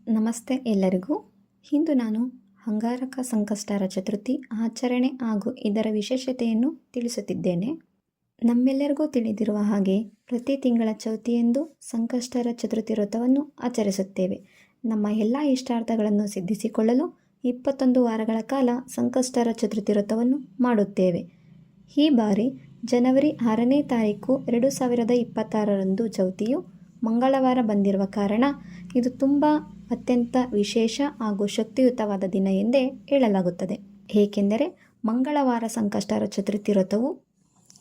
ನಮಸ್ತೆ ಎಲ್ಲರಿಗೂ. ಇಂದು ನಾನು ಅಂಗಾರಕ ಸಂಕಷ್ಟಹರ ಚತುರ್ಥಿ ಆಚರಣೆ ಹಾಗೂ ಇದರ ವಿಶೇಷತೆಯನ್ನು ತಿಳಿಸುತ್ತಿದ್ದೇನೆ. ನಮ್ಮೆಲ್ಲರಿಗೂ ತಿಳಿದಿರುವ ಹಾಗೆ ಪ್ರತಿ ತಿಂಗಳ ಚೌತಿಯಂದು ಸಂಕಷ್ಟಹರ ಚತುರ್ಥಿ ವ್ರತವನ್ನು ಆಚರಿಸುತ್ತೇವೆ. ನಮ್ಮ ಎಲ್ಲ ಇಷ್ಟಾರ್ಥಗಳನ್ನು ಸಿದ್ಧಿಸಿಕೊಳ್ಳಲು 21 ವಾರಗಳ ಕಾಲ ಸಂಕಷ್ಟಹರ ಚತುರ್ಥಿ ವ್ರತವನ್ನು ಮಾಡುತ್ತೇವೆ. ಈ ಬಾರಿ ಜನವರಿ 6ನೇ ತಾರೀಕು 2026ರಂದು ಚೌತಿಯು ಮಂಗಳವಾರ ಬಂದಿರುವ ಕಾರಣ ಇದು ತುಂಬ ಅತ್ಯಂತ ವಿಶೇಷ ಹಾಗೂ ಶಕ್ತಿಯುತವಾದ ದಿನ ಎಂದೇ ಹೇಳಲಾಗುತ್ತದೆ. ಏಕೆಂದರೆ ಮಂಗಳವಾರ ಸಂಕಷ್ಟಹರ ಚತುರ್ಥಿ ವ್ರತವು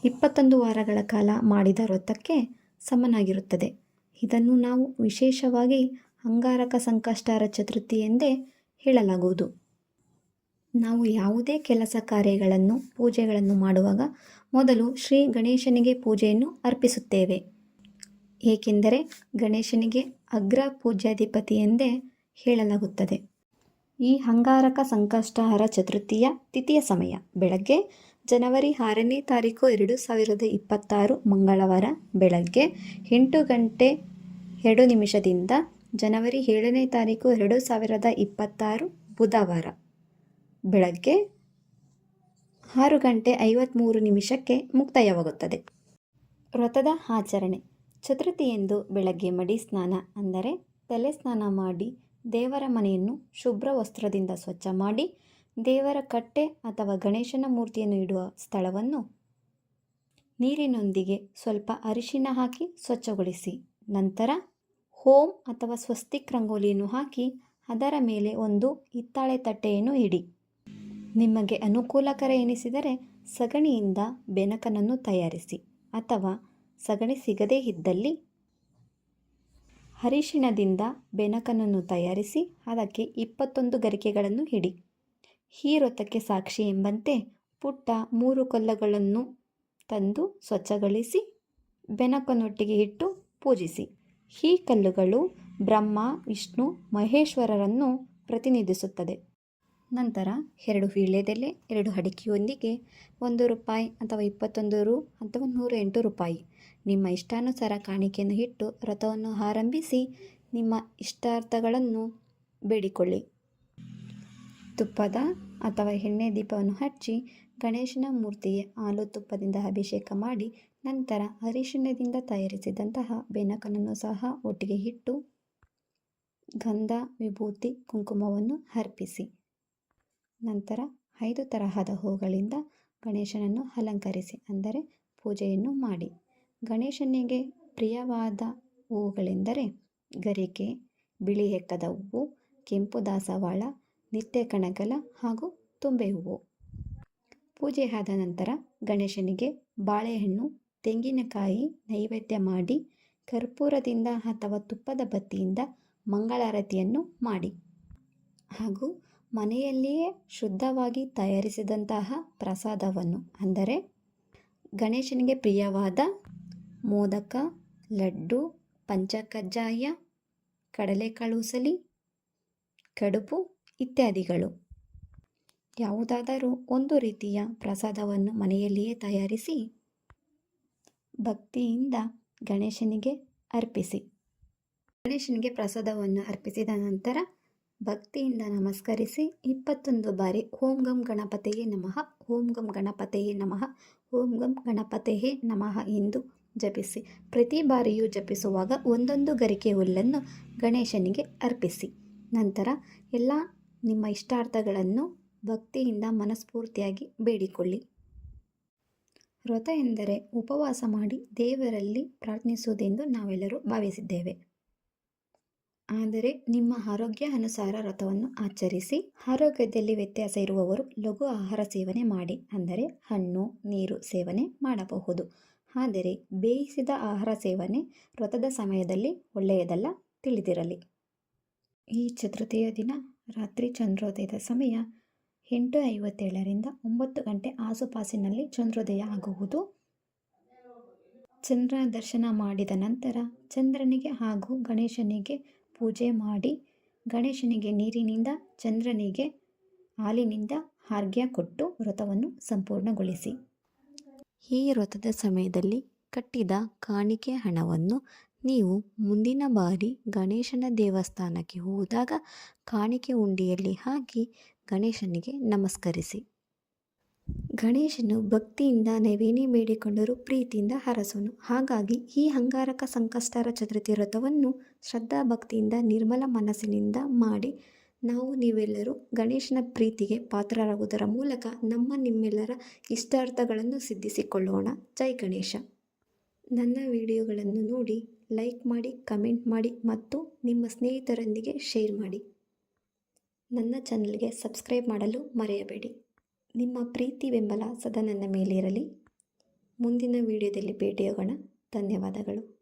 21 ವಾರಗಳ ಕಾಲ ಮಾಡಿದ ವ್ರತಕ್ಕೆ ಸಮನಾಗಿರುತ್ತದೆ. ಇದನ್ನು ನಾವು ವಿಶೇಷವಾಗಿ ಅಂಗಾರಕ ಸಂಕಷ್ಟಹರ ಚತುರ್ಥಿ ಎಂದೇ ಹೇಳಲಾಗುವುದು. ನಾವು ಯಾವುದೇ ಕೆಲಸ ಕಾರ್ಯಗಳನ್ನು ಪೂಜೆಗಳನ್ನು ಮಾಡುವಾಗ ಮೊದಲು ಶ್ರೀ ಗಣೇಶನಿಗೆ ಪೂಜೆಯನ್ನು ಅರ್ಪಿಸುತ್ತೇವೆ. ಏಕೆಂದರೆ ಗಣೇಶನಿಗೆ ಅಗ್ರ ಪೂಜ್ಯಾಧಿಪತಿ ಎಂದೇ ಹೇಳಲಾಗುತ್ತದೆ. ಈ ಅಂಗಾರಕ ಸಂಕಷ್ಟಹರ ಚತುರ್ಥಿಯ ತಿಥಿಯ ಸಮಯ ಬೆಳಗ್ಗೆ ಜನವರಿ 6ನೇ ತಾರೀಕು 2026 ಮಂಗಳವಾರ ಬೆಳಗ್ಗೆ 8 ಗಂಟೆ 2 ನಿಮಿಷದಿಂದ ಜನವರಿ 7ನೇ ತಾರೀಕು 2026 ಬುಧವಾರ ಬೆಳಗ್ಗೆ 6 ಗಂಟೆ 53 ನಿಮಿಷಕ್ಕೆ ಮುಕ್ತಾಯವಾಗುತ್ತದೆ. ವ್ರತದ ಆಚರಣೆ. ಚತುರ್ಥಿಯಂದು ಬೆಳಗ್ಗೆ ಮಡಿ ಸ್ನಾನ ಅಂದರೆ ತಲೆ ಸ್ನಾನ ಮಾಡಿ ದೇವರ ಮನೆಯನ್ನು ಶುಭ್ರ ವಸ್ತ್ರದಿಂದ ಸ್ವಚ್ಛ ಮಾಡಿ ದೇವರ ಕಟ್ಟೆ ಅಥವಾ ಗಣೇಶನ ಮೂರ್ತಿಯನ್ನು ಇಡುವ ಸ್ಥಳವನ್ನು ನೀರಿನೊಂದಿಗೆ ಸ್ವಲ್ಪ ಅರಿಶಿನ ಹಾಕಿ ಸ್ವಚ್ಛಗೊಳಿಸಿ ನಂತರ ಓಂ ಅಥವಾ ಸ್ವಸ್ತಿಕ್ ರಂಗೋಲಿಯನ್ನು ಹಾಕಿ ಅದರ ಮೇಲೆ ಒಂದು ಹಿತ್ತಾಳೆ ತಟ್ಟೆಯನ್ನು ಇಡಿ. ನಿಮಗೆ ಅನುಕೂಲಕರ ಎನಿಸಿದರೆ ಸಗಣಿಯಿಂದ ಬೆನಕನನ್ನು ತಯಾರಿಸಿ ಅಥವಾ ಸಗಣಿ ಸಿಗದೇ ಇದ್ದಲ್ಲಿ ಅರಿಶಿಣದಿಂದ ಬೆನಕನನ್ನು ತಯಾರಿಸಿ ಅದಕ್ಕೆ 21 ಗರಿಕೆಗಳನ್ನು ಇಡಿ. ಈ ವ್ರತಕ್ಕೆ ಸಾಕ್ಷಿ ಎಂಬಂತೆ ಪುಟ್ಟ 3 ಕಲ್ಲುಗಳನ್ನು ತಂದು ಸ್ವಚ್ಛಗೊಳಿಸಿ ಬೆನಕನೊಟ್ಟಿಗೆ ಇಟ್ಟು ಪೂಜಿಸಿ. ಈ ಕಲ್ಲುಗಳು ಬ್ರಹ್ಮ, ವಿಷ್ಣು, ಮಹೇಶ್ವರರನ್ನು ಪ್ರತಿನಿಧಿಸುತ್ತದೆ. ನಂತರ 2 ವೀಳ್ಯದೆಲೆ, 2 ಅಡಿಕೆಯೊಂದಿಗೆ 1 ರೂಪಾಯಿ ಅಥವಾ 21 ರು ಅಥವಾ 108 ರೂಪಾಯಿ ನಿಮ್ಮ ಇಷ್ಟಾನುಸಾರ ಕಾಣಿಕೆಯನ್ನು ಇಟ್ಟು ವ್ರತವನ್ನು ಆರಂಭಿಸಿ ನಿಮ್ಮ ಇಷ್ಟಾರ್ಥಗಳನ್ನು ಬೇಡಿಕೊಳ್ಳಿ. ತುಪ್ಪದ ಅಥವಾ ಎಣ್ಣೆ ದೀಪವನ್ನು ಹಚ್ಚಿ ಗಣೇಶನ ಮೂರ್ತಿಗೆ ಹಾಲು ತುಪ್ಪದಿಂದ ಅಭಿಷೇಕ ಮಾಡಿ ನಂತರ ಅರಿಶಿಣದಿಂದ ತಯಾರಿಸಿದಂತಹ ಬೆನಕನನ್ನು ಸಹ ಒಟ್ಟಿಗೆ ಇಟ್ಟು ಗಂಧ, ವಿಭೂತಿ, ಕುಂಕುಮವನ್ನು ಅರ್ಪಿಸಿ. ನಂತರ 5 ತರಹದ ಹೂಗಳಿಂದ ಗಣೇಶನನ್ನು ಅಲಂಕರಿಸಿ ಅಂದರೆ ಪೂಜೆಯನ್ನು ಮಾಡಿ. ಗಣೇಶನಿಗೆ ಪ್ರಿಯವಾದ ಹೂವುಗಳೆಂದರೆ ಗರಿಕೆ, ಬಿಳಿ ಎಕ್ಕದ ಹೂವು, ಕೆಂಪು ದಾಸವಾಳ, ನಿತ್ಯ ಕಣಗಲ ಹಾಗೂ ತುಂಬೆ ಹೂವು. ಪೂಜೆ ಆದ ನಂತರ ಗಣೇಶನಿಗೆ ಬಾಳೆಹಣ್ಣು, ತೆಂಗಿನಕಾಯಿ ನೈವೇದ್ಯ ಮಾಡಿ ಕರ್ಪೂರದಿಂದ ಅಥವಾ ತುಪ್ಪದ ಬತ್ತಿಯಿಂದ ಮಂಗಳಾರತಿಯನ್ನು ಮಾಡಿ ಹಾಗೂ ಮನೆಯಲ್ಲಿಯೇ ಶುದ್ಧವಾಗಿ ತಯಾರಿಸಿದಂತಹ ಪ್ರಸಾದವನ್ನು ಅಂದರೆ ಗಣೇಶನಿಗೆ ಪ್ರಿಯವಾದ ಮೋದಕ, ಲಡ್ಡು, ಪಂಚಕಜ್ಜಾಯ, ಕಡಲೆಕಾಳು ಉಸಲಿ, ಕಡುಬು ಇತ್ಯಾದಿಗಳು ಯಾವುದಾದರೂ ಒಂದು ರೀತಿಯ ಪ್ರಸಾದವನ್ನು ಮನೆಯಲ್ಲಿಯೇ ತಯಾರಿಸಿ ಭಕ್ತಿಯಿಂದ ಗಣೇಶನಿಗೆ ಅರ್ಪಿಸಿ. ಗಣೇಶನಿಗೆ ಪ್ರಸಾದವನ್ನು ಅರ್ಪಿಸಿದ ನಂತರ ಭಕ್ತಿಯಿಂದ ನಮಸ್ಕರಿಸಿ 21 ಬಾರಿ ಓಂ ಗಂ ಗಣಪತಿಯೇ ನಮಃ, ಓಂ ಗಂ ಗಣಪತಿಯೇ ನಮಃ, ಓಂ ಗಂ ಗಣಪತಿಯೇ ನಮಃ ಎಂದು ಜಪಿಸಿ. ಪ್ರತಿ ಬಾರಿಯೂ ಜಪಿಸುವಾಗ ಒಂದೊಂದು ಗರಿಕೆ ಹುಲ್ಲನ್ನು ಗಣೇಶನಿಗೆ ಅರ್ಪಿಸಿ. ನಂತರ ಎಲ್ಲ ನಿಮ್ಮ ಇಷ್ಟಾರ್ಥಗಳನ್ನು ಭಕ್ತಿಯಿಂದ ಮನಸ್ಫೂರ್ತಿಯಾಗಿ ಬೇಡಿಕೊಳ್ಳಿ. ವ್ರತ ಎಂದರೆ ಉಪವಾಸ ಮಾಡಿ ದೇವರಲ್ಲಿ ಪ್ರಾರ್ಥಿಸುವುದೆಂದು ನಾವೆಲ್ಲರೂ ಭಾವಿಸಿದ್ದೇವೆ. ಆದರೆ ನಿಮ್ಮ ಆರೋಗ್ಯ ಅನುಸಾರ ವ್ರತವನ್ನು ಆಚರಿಸಿ. ಆರೋಗ್ಯದಲ್ಲಿ ವ್ಯತ್ಯಾಸ ಇರುವವರು ಲಘು ಆಹಾರ ಸೇವನೆ ಮಾಡಿ ಅಂದರೆ ಹಣ್ಣು, ನೀರು ಸೇವನೆ ಮಾಡಬಹುದು. ಆದರೆ ಬೇಯಿಸಿದ ಆಹಾರ ಸೇವನೆ ವ್ರತದ ಸಮಯದಲ್ಲಿ ಒಳ್ಳೆಯದಲ್ಲ, ತಿಳಿದಿರಲಿ. ಈ ಚತುರ್ಥಿಯ ದಿನ ರಾತ್ರಿ ಚಂದ್ರೋದಯದ ಸಮಯ 8:57ರಿಂದ 9 ಗಂಟೆ ಆಸುಪಾಸಿನಲ್ಲಿ ಚಂದ್ರೋದಯ ಆಗುವುದು. ಚಂದ್ರ ದರ್ಶನ ಮಾಡಿದ ನಂತರ ಚಂದ್ರನಿಗೆ ಹಾಗೂ ಗಣೇಶನಿಗೆ ಪೂಜೆ ಮಾಡಿ ಗಣೇಶನಿಗೆ ನೀರಿನಿಂದ, ಚಂದ್ರನಿಗೆ ಹಾಲಿನಿಂದ ಅರ್ಘ್ಯ ಕೊಟ್ಟು ವ್ರತವನ್ನು ಸಂಪೂರ್ಣಗೊಳಿಸಿ. ಈ ವ್ರತದ ಸಮಯದಲ್ಲಿ ಕಟ್ಟಿದ ಕಾಣಿಕೆ ಹಣವನ್ನು ನೀವು ಮುಂದಿನ ಬಾರಿ ಗಣೇಶನ ದೇವಸ್ಥಾನಕ್ಕೆ ಹೋದಾಗ ಕಾಣಿಕೆ ಉಂಡಿಯಲ್ಲಿ ಹಾಕಿ ಗಣೇಶನಿಗೆ ನಮಸ್ಕರಿಸಿ. ಗಣೇಶನು ಭಕ್ತಿಯಿಂದ ನಾವೇನೇ ಬೇಡಿಕೊಂಡರೂ ಪ್ರೀತಿಯಿಂದ ಹರಸುವನು. ಹಾಗಾಗಿ ಈ ಅಂಗಾರಕ ಸಂಕಷ್ಟಹರ ಚತುರ್ಥಿ ವ್ರತವನ್ನು ಶ್ರದ್ಧಾ ಭಕ್ತಿಯಿಂದ ನಿರ್ಮಲ ಮನಸ್ಸಿನಿಂದ ಮಾಡಿ ನೀವೆಲ್ಲರೂ ಗಣೇಶನ ಪ್ರೀತಿಗೆ ಪಾತ್ರರಾಗುವುದರ ಮೂಲಕ ನಿಮ್ಮೆಲ್ಲರ ಇಷ್ಟಾರ್ಥಗಳನ್ನು ಸಿದ್ಧಿಸಿಕೊಳ್ಳೋಣ. ಜೈ ಗಣೇಶ. ನನ್ನ ವಿಡಿಯೋಗಳನ್ನು ನೋಡಿ ಲೈಕ್ ಮಾಡಿ, ಕಮೆಂಟ್ ಮಾಡಿ ಮತ್ತು ನಿಮ್ಮ ಸ್ನೇಹಿತರೊಂದಿಗೆ ಶೇರ್ ಮಾಡಿ. ನನ್ನ ಚಾನಲ್ಗೆ ಸಬ್ಸ್ಕ್ರೈಬ್ ಮಾಡಲು ಮರೆಯಬೇಡಿ. ನಿಮ್ಮ ಪ್ರೀತಿ ಬೆಂಬಲ ಸದಾ ನನ್ನ ಮೇಲಿರಲಿ. ಮುಂದಿನ ವಿಡಿಯೋದಲ್ಲಿ ಭೇಟಿಯಾಗೋಣ. ಧನ್ಯವಾದಗಳು.